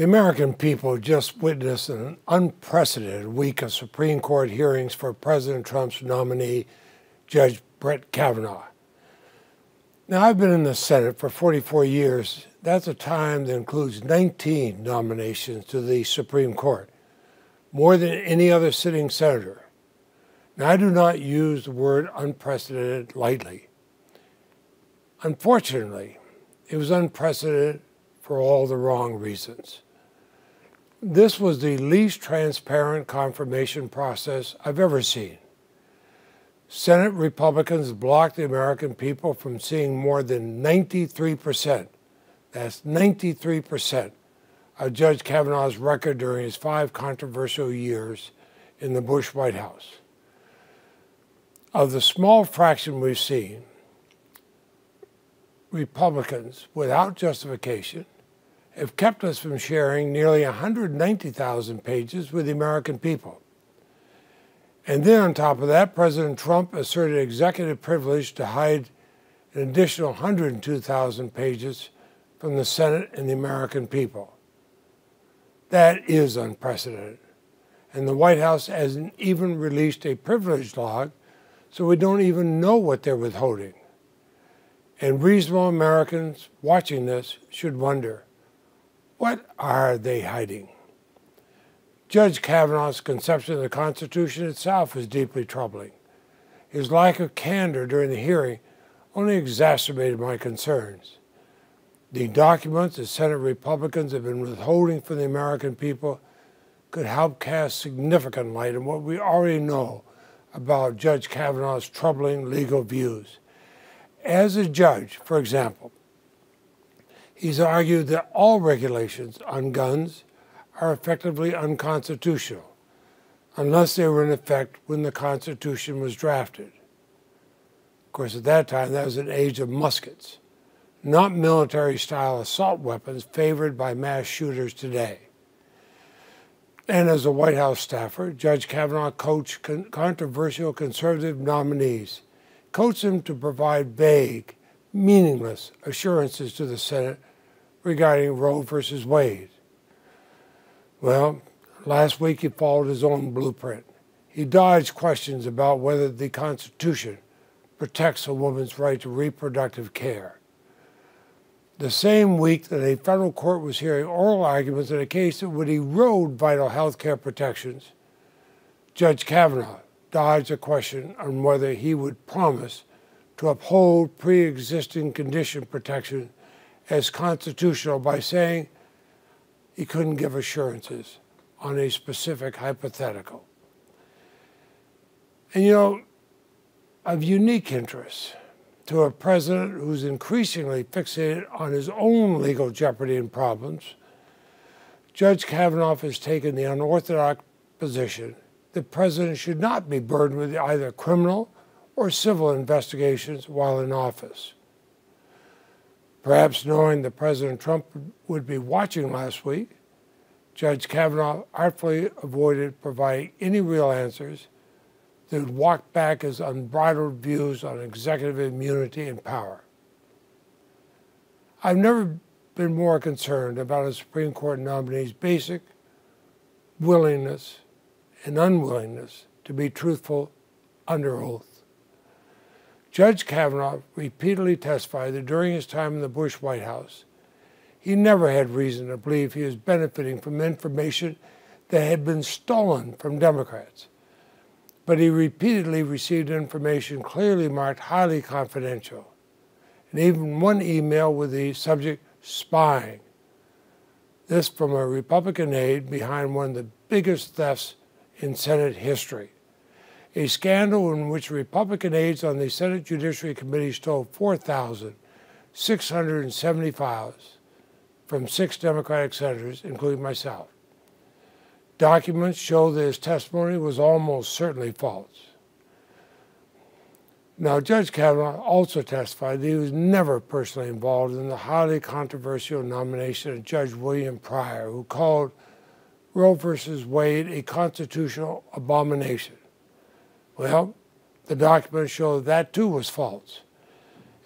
The American people just witnessed an unprecedented week of Supreme Court hearings for President Trump's nominee, Judge Brett Kavanaugh. Now, I've been in the Senate for 44 years. That's a time that includes 19 nominations to the Supreme Court, more than any other sitting senator. Now, I do not use the word unprecedented lightly. Unfortunately, it was unprecedented for all the wrong reasons. This was the least transparent confirmation process I've ever seen. Senate Republicans blocked the American people from seeing more than 93%, that's 93%, of Judge Kavanaugh's record during his 5 controversial years in the Bush White House. Of the small fraction we've seen, Republicans, without justification, have kept us from sharing nearly 190,000 pages with the American people. And then on top of that, President Trump asserted executive privilege to hide an additional 102,000 pages from the Senate and the American people. That is unprecedented. And the White House hasn't even released a privilege log, so we don't even know what they're withholding. And reasonable Americans watching this should wonder, what are they hiding? Judge Kavanaugh's conception of the Constitution itself is deeply troubling. His lack of candor during the hearing only exacerbated my concerns. The documents that Senate Republicans have been withholding from the American people could help cast significant light on what we already know about Judge Kavanaugh's troubling legal views. As a judge, for example, he's argued that all regulations on guns are effectively unconstitutional, unless they were in effect when the Constitution was drafted. Of course, at that time, that was an age of muskets, not military-style assault weapons favored by mass shooters today. And as a White House staffer, Judge Kavanaugh coached controversial conservative nominees, coached them to provide vague, meaningless assurances to the Senate regarding Roe versus Wade. Well, last week he followed his own blueprint. He dodged questions about whether the Constitution protects a woman's right to reproductive care. The same week that a federal court was hearing oral arguments in a case that would erode vital health care protections, Judge Kavanaugh dodged a question on whether he would promise to uphold pre-existing condition protection as constitutional by saying he couldn't give assurances on a specific hypothetical. And you know, of unique interest to a president who's increasingly fixated on his own legal jeopardy and problems, Judge Kavanaugh has taken the unorthodox position that presidents should not be burdened with either criminal or civil investigations while in office. Perhaps knowing that President Trump would be watching last week, Judge Kavanaugh artfully avoided providing any real answers that would walk back his unbridled views on executive immunity and power. I've never been more concerned about a Supreme Court nominee's basic willingness and unwillingness to be truthful under oath. Judge Kavanaugh repeatedly testified that during his time in the Bush White House, he never had reason to believe he was benefiting from information that had been stolen from Democrats. But he repeatedly received information clearly marked highly confidential, and even one email with the subject spying. This from a Republican aide behind one of the biggest thefts in Senate history. A scandal in which Republican aides on the Senate Judiciary Committee stole 4,670 files from 6 Democratic senators, including myself. Documents show that his testimony was almost certainly false. Now, Judge Kavanaugh also testified that he was never personally involved in the highly controversial nomination of Judge William Pryor, who called Roe versus Wade a constitutional abomination. Well, the documents show that too was false.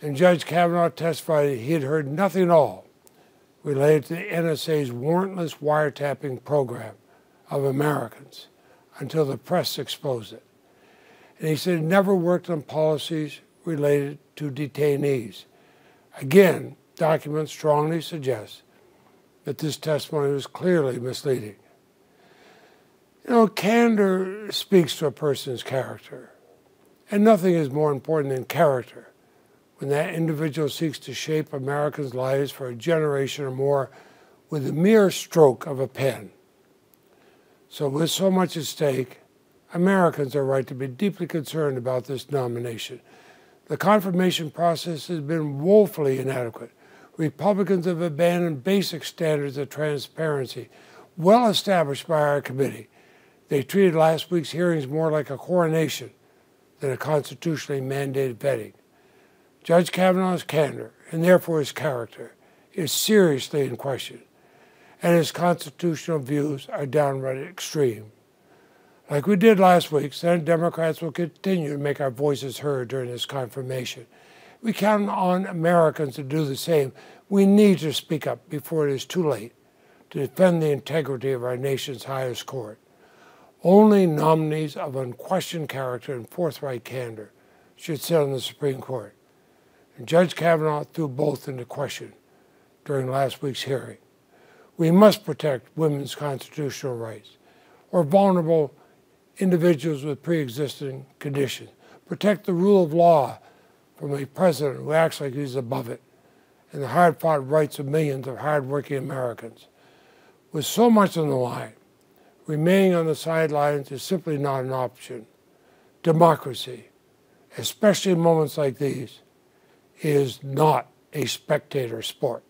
And Judge Kavanaugh testified that he had heard nothing at all related to the NSA's warrantless wiretapping program of Americans until the press exposed it. And he said he never worked on policies related to detainees. Again, documents strongly suggest that this testimony was clearly misleading. You know, candor speaks to a person's character. And nothing is more important than character when that individual seeks to shape Americans' lives for a generation or more with the mere stroke of a pen. So with so much at stake, Americans are right to be deeply concerned about this nomination. The confirmation process has been woefully inadequate. Republicans have abandoned basic standards of transparency, well established by our committee. They treated last week's hearings more like a coronation than a constitutionally mandated vetting. Judge Kavanaugh's candor, and therefore his character, is seriously in question, and his constitutional views are downright extreme. Like we did last week, Senate Democrats will continue to make our voices heard during this confirmation. We count on Americans to do the same. We need to speak up before it is too late to defend the integrity of our nation's highest court. Only nominees of unquestioned character and forthright candor should sit on the Supreme Court. And Judge Kavanaugh threw both into question during last week's hearing. We must protect women's constitutional rights, or vulnerable individuals with pre-existing conditions. Protect the rule of law from a president who acts like he's above it, and the hard-fought rights of millions of hard-working Americans. With so much on the line, remaining on the sidelines is simply not an option. Democracy, especially in moments like these, is not a spectator sport.